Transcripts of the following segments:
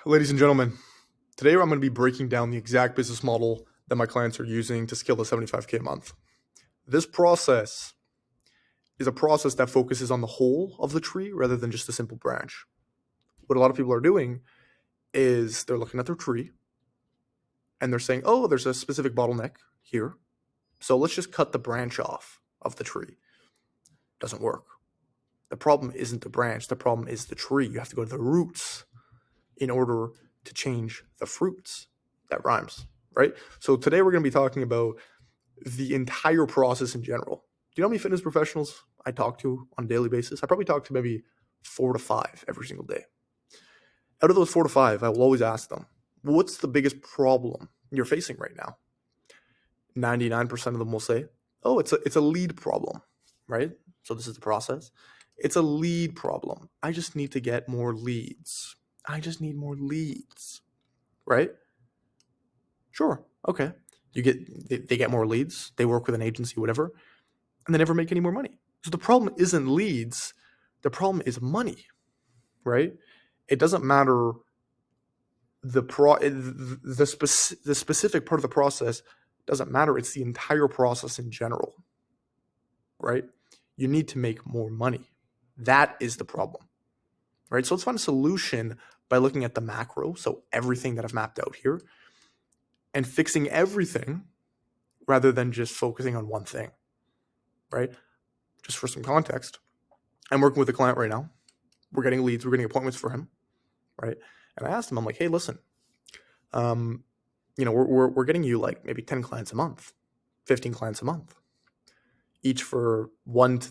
Ladies and gentlemen, today I'm going to be breaking down the exact business model that my clients are using to scale to 75K a month. This process is a process that focuses on the whole of the tree rather than just a simple branch. What a lot of people are doing is they're looking at their tree and they're saying, oh, there's a specific bottleneck here, so let's just cut the branch off of the tree. Doesn't work. The problem isn't the branch, the problem is the tree. You have to go to the roots in order to change the fruits. That rhymes, right? So today we're going to be talking about the entire process in general. Do you know how many fitness professionals I talk to on a daily basis? I probably talk to maybe 4 to 5 every single day. Out of those 4 to 5, I will always ask them, what's the biggest problem you're facing right now? 99% of them will say, oh, it's a lead problem, right? So this is the process. It's a lead problem. I just need to get more leads. I just need more leads, right? Sure. Okay. They get more leads. They work with an agency, whatever, and they never make any more money. So the problem isn't leads. The problem is money, right? It doesn't matter the specific part of the process doesn't matter. It's the entire process in general, right? You need to make more money. That is the problem, right? So let's find a solution by looking at the macro. So everything that I've mapped out here, and fixing everything rather than just focusing on one thing, right? Just for some context, I'm working with a client right now. We're getting leads. We're getting appointments for him, right? And I asked him, I'm like, hey, listen, we're getting you like maybe 10 clients a month, 15 clients a month, each for $1 to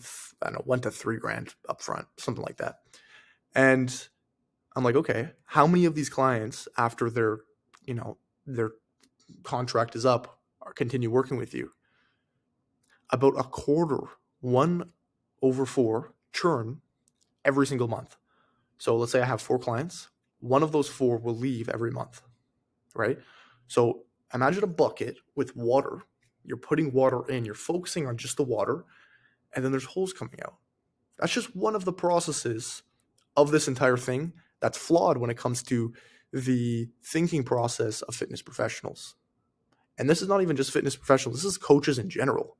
$3 grand upfront, something like that. And I'm like, okay, how many of these clients after their contract is up or continue working with you? About a quarter, 1/4 churn every single month. So let's say I have 4 clients. One of those 4 will leave every month, right? So imagine a bucket with water. You're putting water in, you're focusing on just the water, and then there's holes coming out. That's just one of the processes of this entire thing that's flawed when it comes to the thinking process of fitness professionals. And this is not even just fitness professionals, this is coaches in general.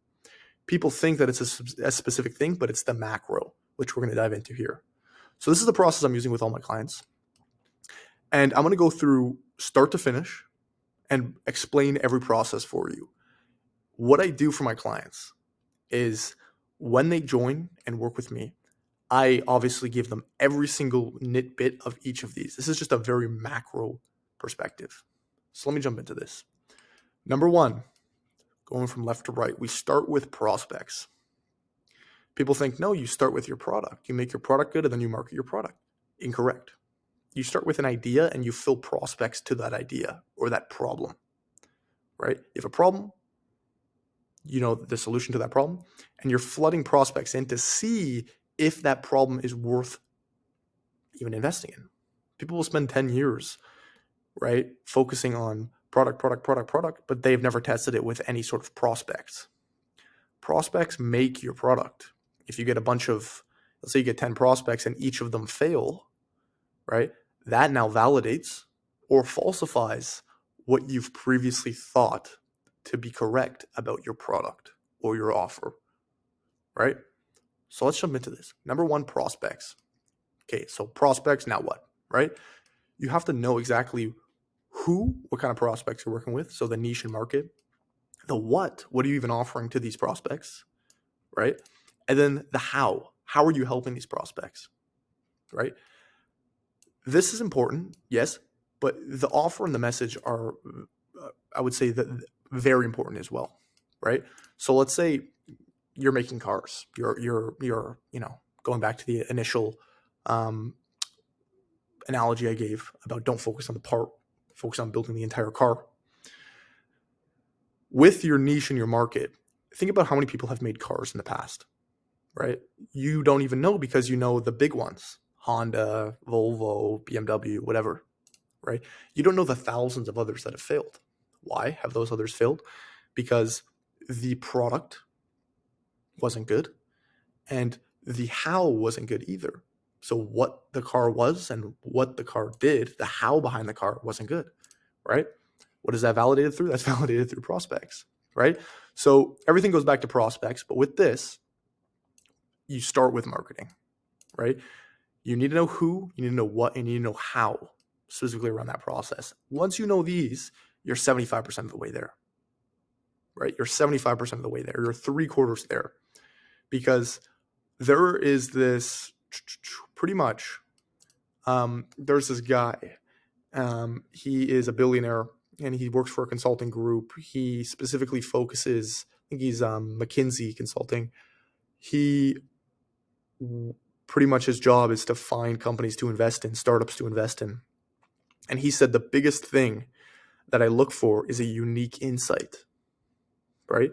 People think that it's a specific thing, but it's the macro, which we're going to dive into here. So this is the process I'm using with all my clients. And I'm going to go through start to finish and explain every process for you. What I do for my clients is when they join and work with me, I obviously give them every single bit of each of these. This is just a very macro perspective. So let me jump into this. Number 1, going from left to right, we start with prospects. People think, no, you start with your product. You make your product good and then you market your product. Incorrect. You start with an idea and you fill prospects to that idea or that problem, right? You have a problem, you know the solution to that problem, and you're flooding prospects in to see if that problem is worth even investing in. People will spend 10 years, right, focusing on product, but they've never tested it with any sort of prospects. Prospects make your product. If you get a bunch of, let's say you get 10 prospects and each of them fail, right, that now validates or falsifies what you've previously thought to be correct about your product or your offer, right? So let's jump into this. Number 1, prospects. Okay, so prospects, now what, right? You have to know exactly what kind of prospects you're working with. So the niche and market. The what are you even offering to these prospects, right? And then the how are you helping these prospects, right? This is important, yes, but the offer and the message are, I would say, that very important as well, right? So let's say you're making cars. You're going back to the initial analogy I gave about don't focus on the part, focus on building the entire car. With your niche and your market, think about how many people have made cars in the past, right? You don't even know because you know the big ones, Honda, Volvo, BMW, whatever, right? You don't know the thousands of others that have failed. Why have those others failed? Because the product wasn't good and the how wasn't good either. So what the car was and what the car did, the how behind the car wasn't good, right? What is that validated through? That's validated through prospects, right? So everything goes back to prospects, but with this, you start with marketing, right? You need to know who, you need to know what, and you need to know how, specifically around that process. Once you know these, you're 75% of the way there, right? You're 75% of the way there. You're 3/4 there, because there is this pretty much, there's this guy. He is a billionaire and he works for a consulting group. He specifically focuses, I think he's McKinsey Consulting. He pretty much, his job is to find companies to invest in, startups to invest in. And he said the biggest thing that I look for is a unique insight, right?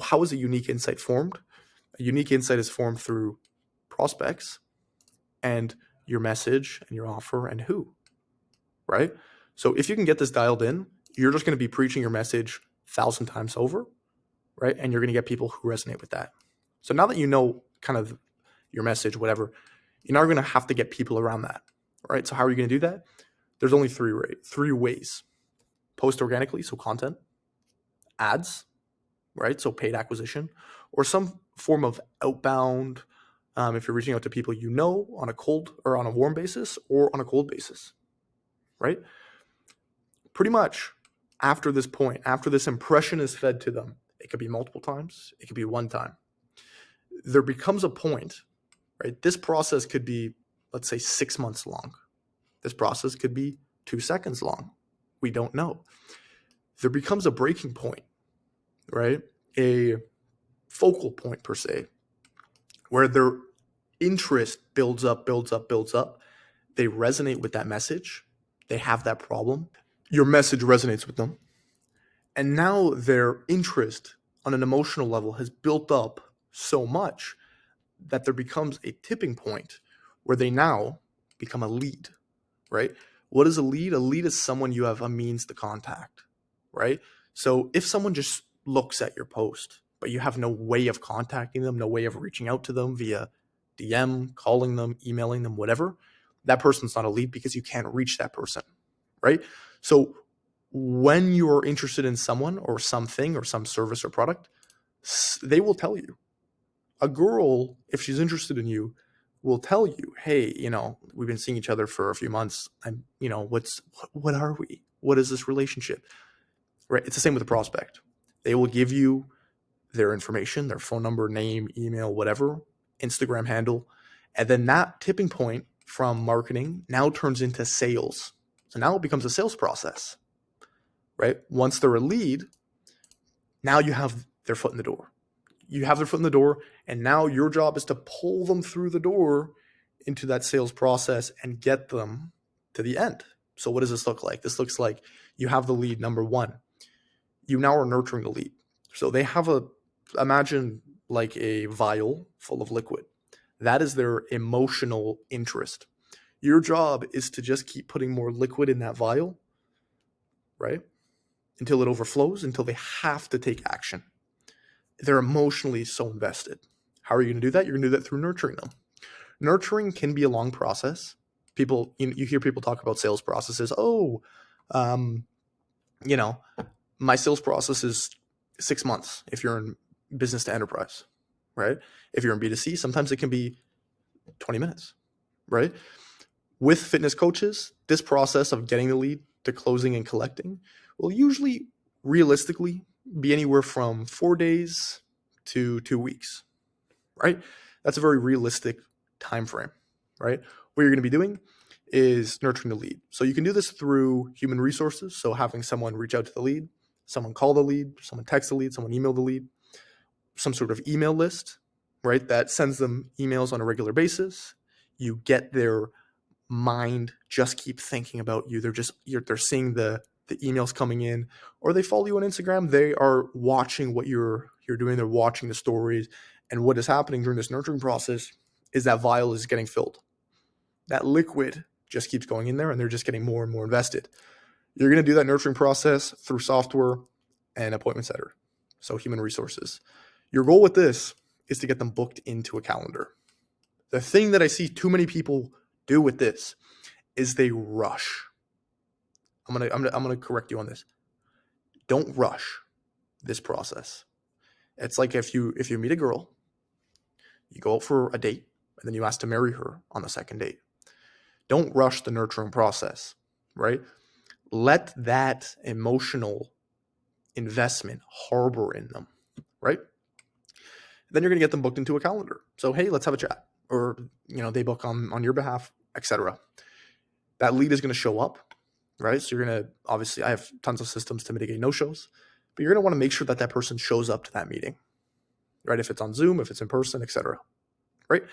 How is a unique insight formed? A unique insight is formed through prospects and your message and your offer and who, right? So if you can get this dialed in, you're just going to be preaching your message 1,000 times over, right? And you're going to get people who resonate with that. So now that you know kind of your message, whatever, you're now going to have to get people around that, right? So how are you going to do that? There's only three ways. Post organically, so content, ads, right? So paid acquisition, or some form of outbound, if you're reaching out to people you know on a cold or on a warm basis or on a cold basis, right? Pretty much after this point, after this impression is fed to them, it could be multiple times, it could be one time. There becomes a point, right? This process could be, let's say, 6 months long. This process could be 2 seconds long. We don't know. There becomes a breaking point, right? A focal point per se, where their interest builds up. They resonate with that message. They have that problem. Your message resonates with them. And now their interest on an emotional level has built up so much that there becomes a tipping point where they now become a lead, right? What is a lead? A lead is someone you have a means to contact, right? So if someone just looks at your post, but you have no way of contacting them, no way of reaching out to them via DM, calling them, emailing them, whatever, that person's not a lead because you can't reach that person, right? So when you are interested in someone or something or some service or product, they will tell you. A girl, if she's interested in you, will tell you, hey, we've been seeing each other for a few months. What are we? What is this relationship? Right? It's the same with a prospect. They will give you their information, their phone number, name, email, whatever, Instagram handle. And then that tipping point from marketing now turns into sales. So now it becomes a sales process, right? Once they're a lead, now you have their foot in the door. You have their foot in the door, and now your job is to pull them through the door into that sales process and get them to the end. So what does this look like? This looks like you have the lead, number one. You now are nurturing the lead. So they have imagine like a vial full of liquid. That is their emotional interest. Your job is to just keep putting more liquid in that vial, right? Until it overflows, until they have to take action. They're emotionally so invested. How are you going to do that? You're going to do that through nurturing them. Nurturing can be a long process. People, you hear people talk about sales processes. My sales process is 6 months if you're in business to enterprise, right? If you're in B2C, sometimes it can be 20 minutes, right? With fitness coaches, this process of getting the lead to closing and collecting will usually realistically be anywhere from 4 days to 2 weeks, right? That's a very realistic time frame, right? What you're going to be doing is nurturing the lead. So you can do this through human resources. So having someone reach out to the lead, someone call the lead, someone text the lead, someone email the lead, some sort of email list, right? That sends them emails on a regular basis. You get their mind just keep thinking about you. They're seeing the emails coming in, or they follow you on Instagram. They are watching what you're doing. They're watching the stories. And what is happening during this nurturing process is that vial is getting filled. That liquid just keeps going in there, and they're just getting more and more invested. You're going to do that nurturing process through software and appointment setter, so human resources. Your goal with this is to get them booked into a calendar. The thing that I see too many people do with this is they rush. I'm gonna correct you on this. Don't rush this process. It's like if you meet a girl, you go out for a date, and then you ask to marry her on the second date. Don't rush the nurturing process, right? Let that emotional investment harbor in them, right? Then you're going to get them booked into a calendar. So, hey, let's have a chat. Or, they book on your behalf, etc. That lead is going to show up, right? So you're going to, obviously, I have tons of systems to mitigate no-shows, but you're going to want to make sure that that person shows up to that meeting, right? If it's on Zoom, if it's in person, etc. Right?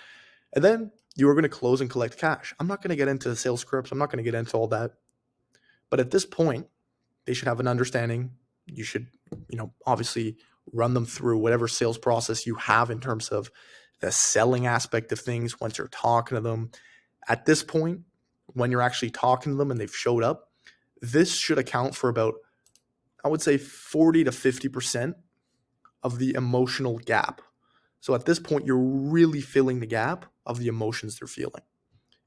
And then you are going to close and collect cash. I'm not going to get into sales scripts. I'm not going to get into all that. But at this point, they should have an understanding. You should, obviously run them through whatever sales process you have in terms of the selling aspect of things once you're talking to them. At this point, when you're actually talking to them and they've showed up, this should account for about, I would say, 40 to 50% of the emotional gap. So at this point, you're really filling the gap of the emotions they're feeling.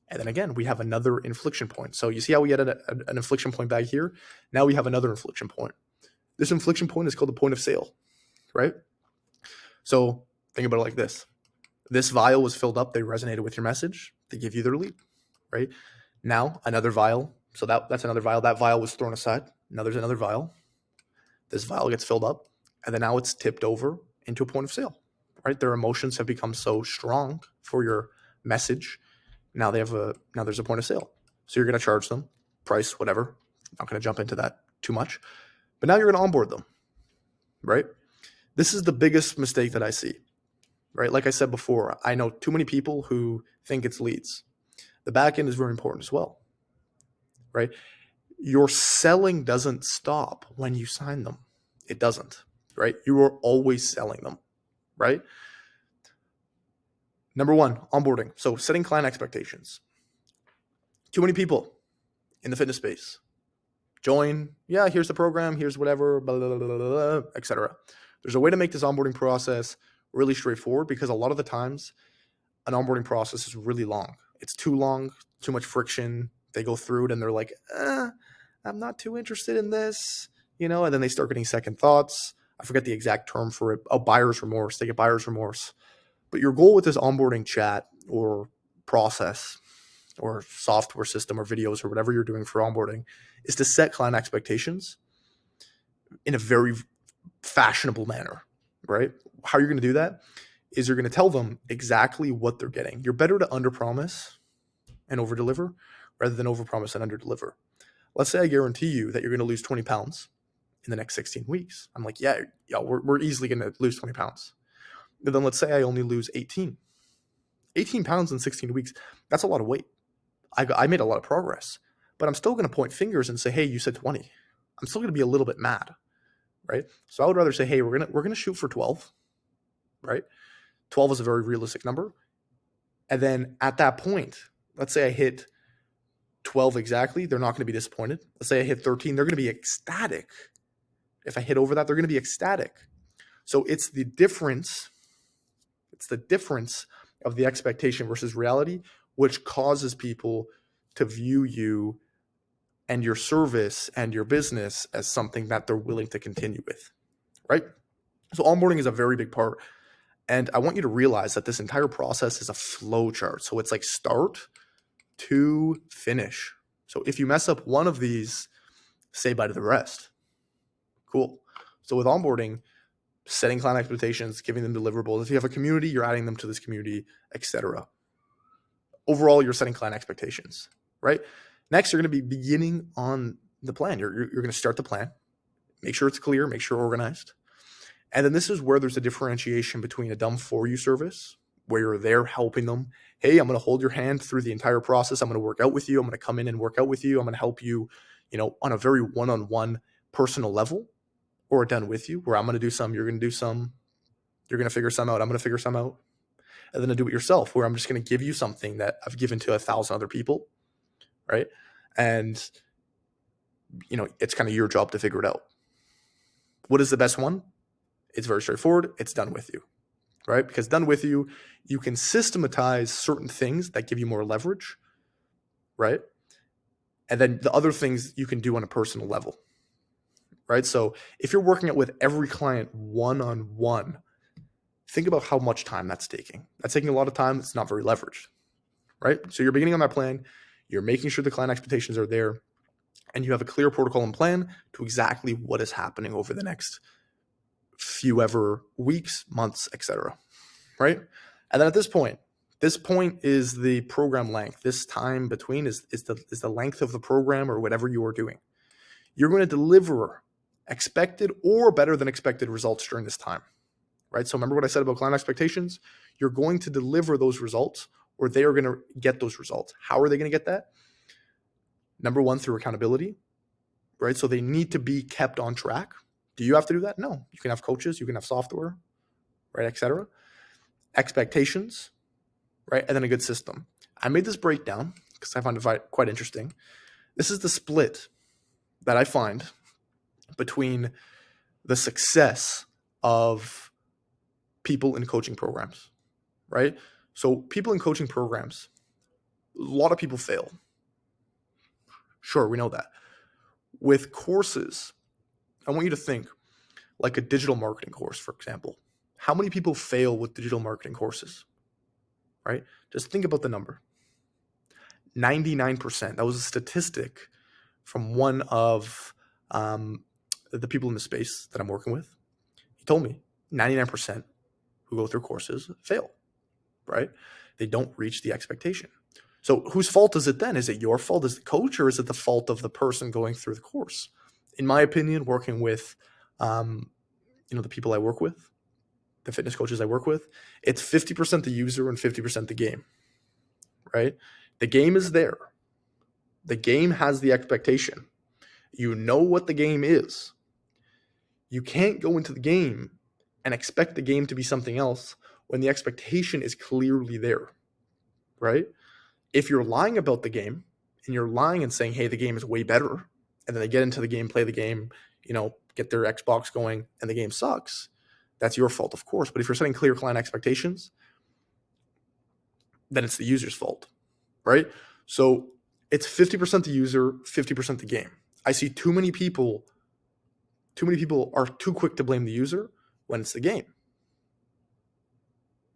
And then again, we have another inflection point. So you see how we had an inflection point back here? Now we have another inflection point. This inflection point is called the point of sale, right? So think about it like this. This vial was filled up. They resonated with your message. They give you their lead, right? Now another vial. So that's another vial. That vial was thrown aside. Now there's another vial. This vial gets filled up. And then now it's tipped over into a point of sale, right? Their emotions have become so strong for your message. Now there's a point of sale. So you're going to charge them, price, whatever. Not going to jump into that too much. But now you're going to onboard them, right? This is the biggest mistake that I see, right? Like I said before, I know too many people who think it's leads. The back end is very important as well, right? Your selling doesn't stop when you sign them. It doesn't, right? You are always selling them, right? Number one, onboarding. So setting client expectations. Too many people in the fitness space join. Yeah, here's the program. Here's whatever, blah, blah, blah, blah, blah, etc. There's a way to make this onboarding process really straightforward because a lot of the times an onboarding process is really long. It's too long, too much friction. They go through it and they're like, I'm not too interested in this, and then they start getting second thoughts. I forget the exact term for it. Oh, buyer's remorse. They get buyer's remorse. But your goal with this onboarding chat or process or software system or videos or whatever you're doing for onboarding is to set client expectations in a very fashionable manner, right? How you're going to do that is you're going to tell them exactly what they're getting. You're better to underpromise and overdeliver rather than overpromise and underdeliver. Let's say I guarantee you that you're going to lose 20 pounds in the next 16 weeks. I'm like, yeah, we're easily going to lose 20 pounds. But then let's say I only lose 18 pounds in 16 weeks. That's a lot of weight. I made a lot of progress, but I'm still going to point fingers and say, hey, you said 20. I'm still going to be a little bit mad, right? So I would rather say, hey, we're going to shoot for 12, right? 12 is a very realistic number. And then at that point, let's say I hit 12 exactly, they're not going to be disappointed. Let's say I hit 13, they're going to be ecstatic. If I hit over that, they're going to be ecstatic. So it's the difference of the expectation versus reality, which causes people to view you and your service and your business as something that they're willing to continue with, right? So onboarding is a very big part. And I want you to realize that this entire process is a flow chart. So it's like start to finish. So if you mess up one of these, say bye to the rest. Cool. So with onboarding, setting client expectations, giving them deliverables. If you have a community, you're adding them to this community, etc. Overall, you're setting client expectations, right? Next, you're going to be beginning on the plan. You're going to start the plan, make sure it's clear, make sure organized. And then this is where there's a differentiation between a done for you service, where you're there helping them. Hey, I'm going to hold your hand through the entire process. I'm going to work out with you. I'm going to come in and work out with you. I'm going to help you, on a very one-on-one personal level, or done with you, where I'm going to do some, you're going to do some, you're going to figure some out, I'm going to figure some out. And then to do it yourself, where I'm just going to give you something that I've given to 1,000 other people, right? And, it's kind of your job to figure it out. What is the best one? It's very straightforward. It's done with you. right? Because done with you, you can systematize certain things that give you more leverage, right? And then the other things you can do on a personal level, right? So if you're working out with every client one-on-one, think about how much time that's taking. That's taking a lot of time. It's not very leveraged, right? So you're beginning on that plan. You're making sure the client expectations are there, and you have a clear protocol and plan to exactly what is happening over the next few ever weeks, months, etc. Right? And then at this point is the program length. This time between is the length of the program or whatever you are doing. You're going to deliver expected or better than expected results during this time. Right? So remember what I said about client expectations? You're going to deliver those results, or they are going to get those results. How are they going to get that? Number one, through accountability, right? So they need to be kept on track. Do you have to do that? No. You can have coaches, you can have software, right, etc. Expectations, right? And then a good system. I made this breakdown because I find it quite interesting. This is the split that I find between the success of people in coaching programs, right? So people in coaching programs, a lot of people fail. Sure, we know that. With courses, I want you to think like a digital marketing course, for example. How many people fail with digital marketing courses, right? Just think about the number. 99%. That was a statistic from one of the people in the space that I'm working with. He told me 99% who go through courses fail, right? They don't reach the expectation. So whose fault is it then? Is it your fault as the coach, or is it the fault of the person going through the course? In my opinion, working with the people I work with, the fitness coaches I work with, it's 50% the user and 50% the game, right? The game is there. The game has the expectation. You know what the game is. You can't go into the game and expect the game to be something else when the expectation is clearly there, right? If you're lying about the game and you're lying and saying, hey, the game is way better, and then they get into the game, play the game, get their Xbox going, and the game sucks, that's your fault, of course. But if you're setting clear client expectations, then it's the user's fault, right? So it's 50% the user, 50% the game. I see too many people are too quick to blame the user when it's the game,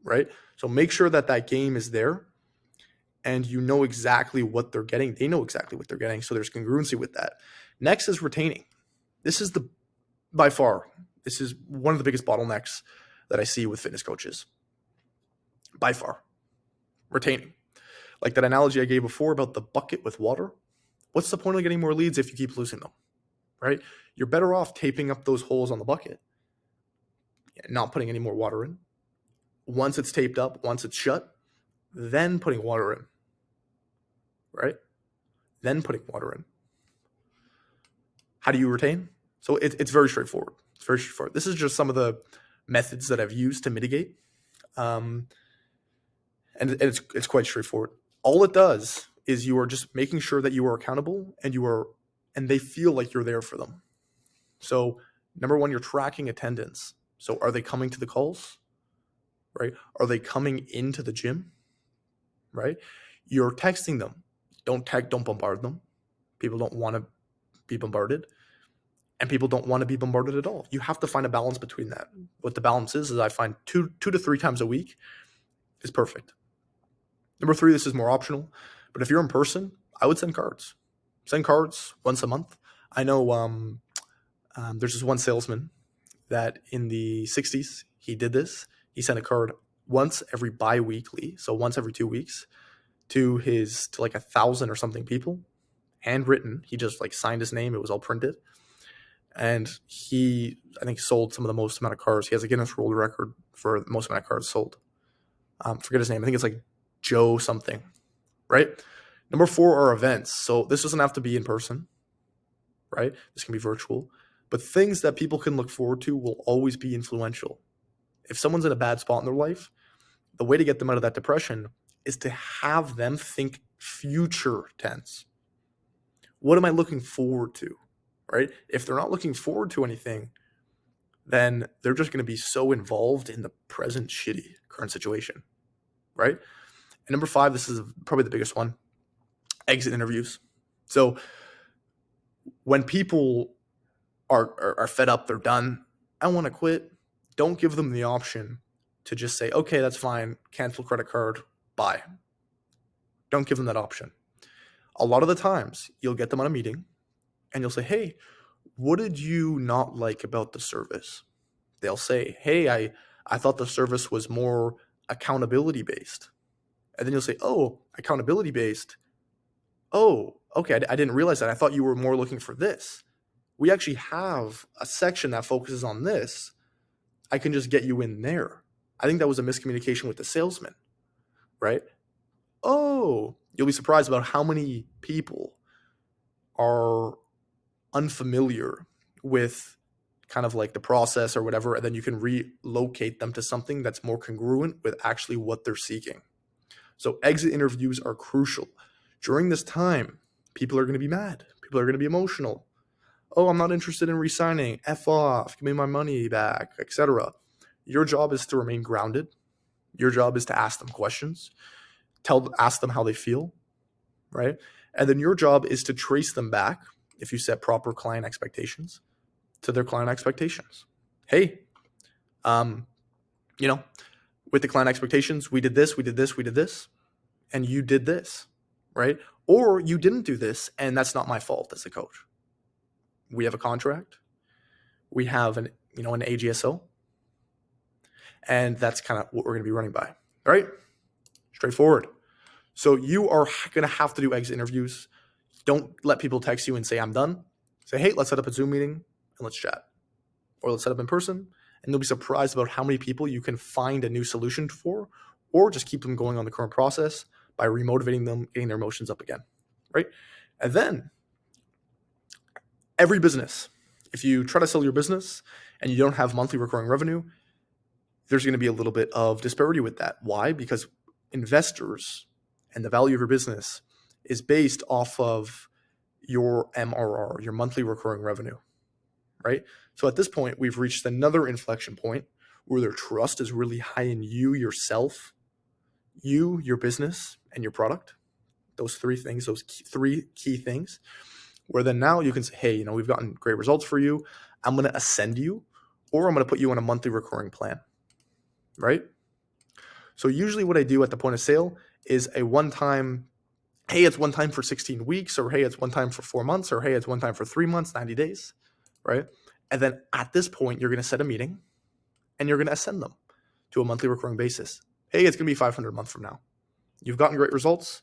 right? So make sure that game is there and you know exactly what they're getting. They know exactly what they're getting. So there's congruency with that. Next is retaining. This is by far, this is one of the biggest bottlenecks that I see with fitness coaches. By far, retaining. Like that analogy I gave before about the bucket with water. What's the point of getting more leads if you keep losing them, right? You're better off taping up those holes on the bucket, not putting any more water in. Once it's taped up, once it's shut, then putting water in, right? Then putting water in. How do you retain? So it's very straightforward. It's very straightforward. This is just some of the methods that I've used to mitigate. And it's quite straightforward. All it does is you are just making sure that you are accountable and they feel like you're there for them. So number one, you're tracking attendance. So are they coming to the calls, right? Are they coming into the gym, right? You're texting them. Don't bombard them. People don't want to be bombarded, and people don't want to be bombarded at all. You have to find a balance between that. What the balance is I find two to three times a week is perfect. Number three, this is more optional, but if you're in person, I would send cards. Send cards once a month. I know there's this one salesman that in the 60s, he did this. He sent a card once every bi-weekly, so once every 2 weeks, to like 1,000 or something people, handwritten. He just like signed his name. It was all printed. And he, I think, sold some of the most amount of cars. He has a Guinness World Record for the most amount of cars sold. Forget his name. I think it's like Joe something, right? Number four are events. So this doesn't have to be in person, right? This can be virtual. But things that people can look forward to will always be influential. If someone's in a bad spot in their life, the way to get them out of that depression is to have them think future tense. What am I looking forward to, right? If they're not looking forward to anything, then they're just going to be so involved in the present shitty current situation, right? And number 5, this is probably the biggest one, exit interviews. So when people are fed up, they're done, I want to quit, don't give them the option to just say, okay, that's fine, cancel credit card, bye. Don't give them that option. A lot of the times, you'll get them on a meeting, and you'll say, hey, what did you not like about the service? They'll say, hey, I thought the service was more accountability based. And then you'll say, oh, accountability based. Oh, okay, I didn't realize that. I thought you were more looking for this. We actually have a section that focuses on this. I can just get you in there. I think that was a miscommunication with the salesman, right? Oh, you'll be surprised about how many people are unfamiliar with kind of like the process or whatever, and then you can relocate them to something that's more congruent with actually what they're seeking. So exit interviews are crucial. During this time, people are going to be mad. People are going to be emotional. Oh, I'm not interested in re-signing. F off. Give me my money back, etc. Your job is to remain grounded. Your job is to ask them questions. Ask them how they feel, right? And then your job is to trace them back, if you set proper client expectations, to their client expectations. Hey, with the client expectations, we did this, and you did this, right? Or you didn't do this, and that's not my fault as a coach. We have a contract. We have an AGSO, and that's kind of what we're going to be running by, right? Straightforward. So you are going to have to do exit interviews. Don't let people text you and say, I'm done. Say, hey, let's set up a Zoom meeting and let's chat. Or let's set up in person. And you'll be surprised about how many people you can find a new solution for, or just keep them going on the current process by remotivating them, getting their emotions up again, right? And then every business, if you try to sell your business and you don't have monthly recurring revenue, there's going to be a little bit of disparity with that. Why? Because investors and the value of your business is based off of your MRR, your monthly recurring revenue, right? So at this point, we've reached another inflection point where their trust is really high in you, yourself, you, your business, and your product. Those three things, three key things, where then now you can say, hey, we've gotten great results for you. I'm going to ascend you, or I'm going to put you on a monthly recurring plan, right? So usually what I do at the point of sale is a one-time, hey, it's one time for 16 weeks, or hey, it's one time for 4 months, or hey, it's one time for 3 months, 90 days, right? And then at this point, you're going to set a meeting and you're going to ascend them to a monthly recurring basis. Hey, it's going to be 500 a month from now. You've gotten great results.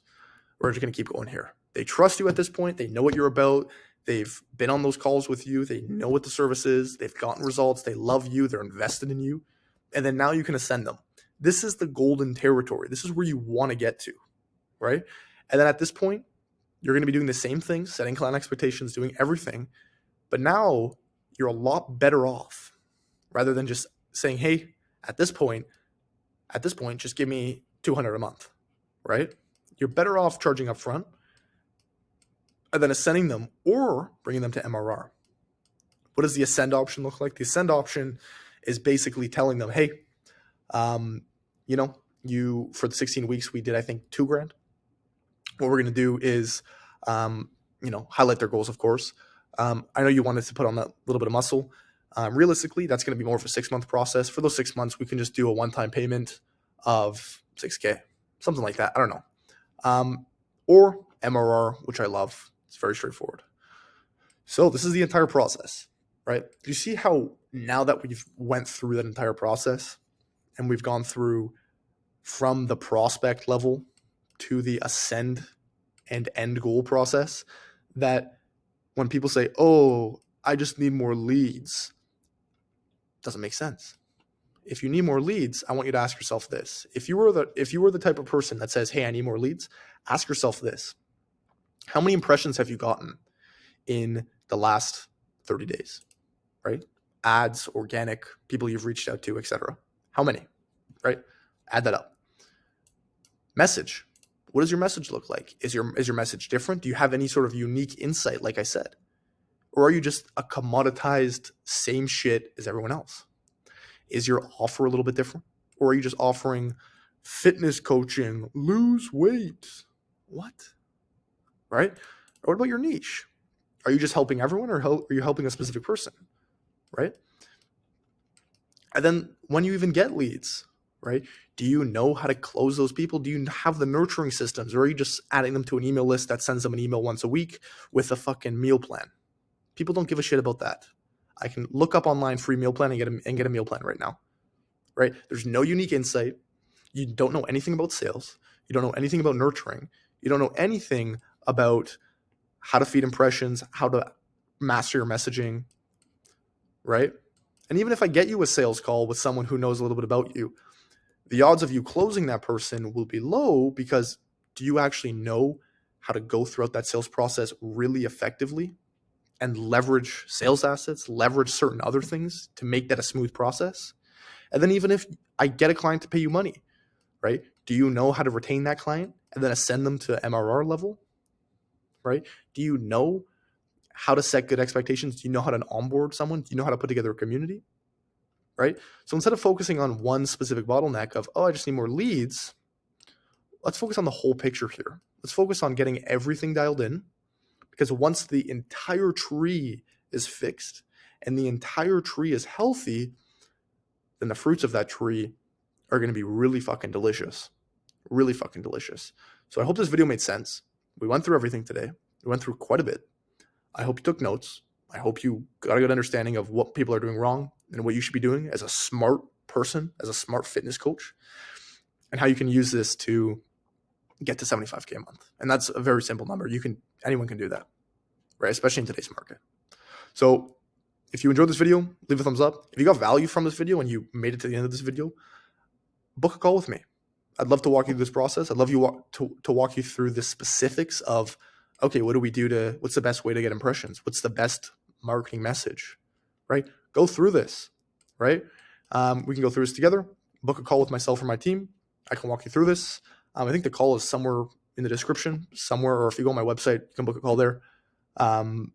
We're just going to keep going here. They trust you at this point. They know what you're about. They've been on those calls with you. They know what the service is. They've gotten results. They love you. They're invested in you. And then now you can ascend them. This is the golden territory. This is where you want to get to, right? And then at this point, you're going to be doing the same thing, setting client expectations, doing everything. But now you're a lot better off rather than just saying, hey, at this point, just give me $200 a month, right? You're better off charging up front and then ascending them or bringing them to MRR. What does the ascend option look like? The ascend option is basically telling them, hey, you for the 16 weeks, we did, I think, $2,000. What we're going to do is, highlight their goals, of course. I know you wanted to put on that little bit of muscle. Realistically, that's going to be more of a 6-month process. For those 6 months, we can just do a one-time payment of $6,000, something like that. I don't know. Or MRR, which I love. It's very straightforward. So this is the entire process, right? Do you see how now that we've went through that entire process and we've gone through from the prospect level to the ascend and end goal process, that when people say, oh, I just need more leads, doesn't make sense. If you need more leads, I want you to ask yourself this. If you were the type of person that says, hey, I need more leads, ask yourself this. How many impressions have you gotten in the last 30 days, right? Ads, organic, people you've reached out to, etc. How many, right? Add that up. Message. What does your message look like? Is your message different? Do you have any sort of unique insight, like I said? Or are you just a commoditized same shit as everyone else? Is your offer a little bit different? Or are you just offering fitness coaching, lose weight? What? Right? Or what about your niche? Are you just helping everyone, or are you helping a specific person? Right? And then when you even get leads, right? Do you know how to close those people? Do you have the nurturing systems, or are you just adding them to an email list that sends them an email once a week with a fucking meal plan? People don't give a shit about that. I can look up online free meal plan and get a meal plan right now, right? There's no unique insight. You don't know anything about sales. You don't know anything about nurturing. You don't know anything about how to feed impressions, how to master your messaging, right? And even if I get you a sales call with someone who knows a little bit about you, the odds of you closing that person will be low, because do you actually know how to go throughout that sales process really effectively and leverage sales assets, leverage certain other things to make that a smooth process? And then even if I get a client to pay you money, right? Do you know how to retain that client and then ascend them to MRR level, right? Do you know how to set good expectations? Do you know how to onboard someone? Do you know how to put together a community, right? So instead of focusing on one specific bottleneck of, oh, I just need more leads, let's focus on the whole picture here. Let's focus on getting everything dialed in, because once the entire tree is fixed and the entire tree is healthy, then the fruits of that tree are going to be really fucking delicious. Really fucking delicious. So I hope this video made sense. We went through everything today. We went through quite a bit. I hope you took notes. I hope you got a good understanding of what people are doing wrong and what you should be doing as a smart person, as a smart fitness coach, and how you can use this to get to 75K a month. And that's a very simple number. Anyone can do that, right? Especially in today's market. So if you enjoyed this video, leave a thumbs up. If you got value from this video and you made it to the end of this video, book a call with me. I'd love to walk you through this process. I'd love to walk you through the specifics of, okay, what do we do what's the best way to get impressions? What's the best marketing message, right? Go through this, right? We can go through this together. Book a call with myself or my team. I can walk you through this. I think the call is somewhere in the description somewhere, or if you go on my website, you can book a call there. And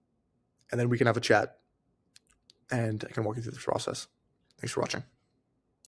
then we can have a chat and I can walk you through this process. Thanks for watching.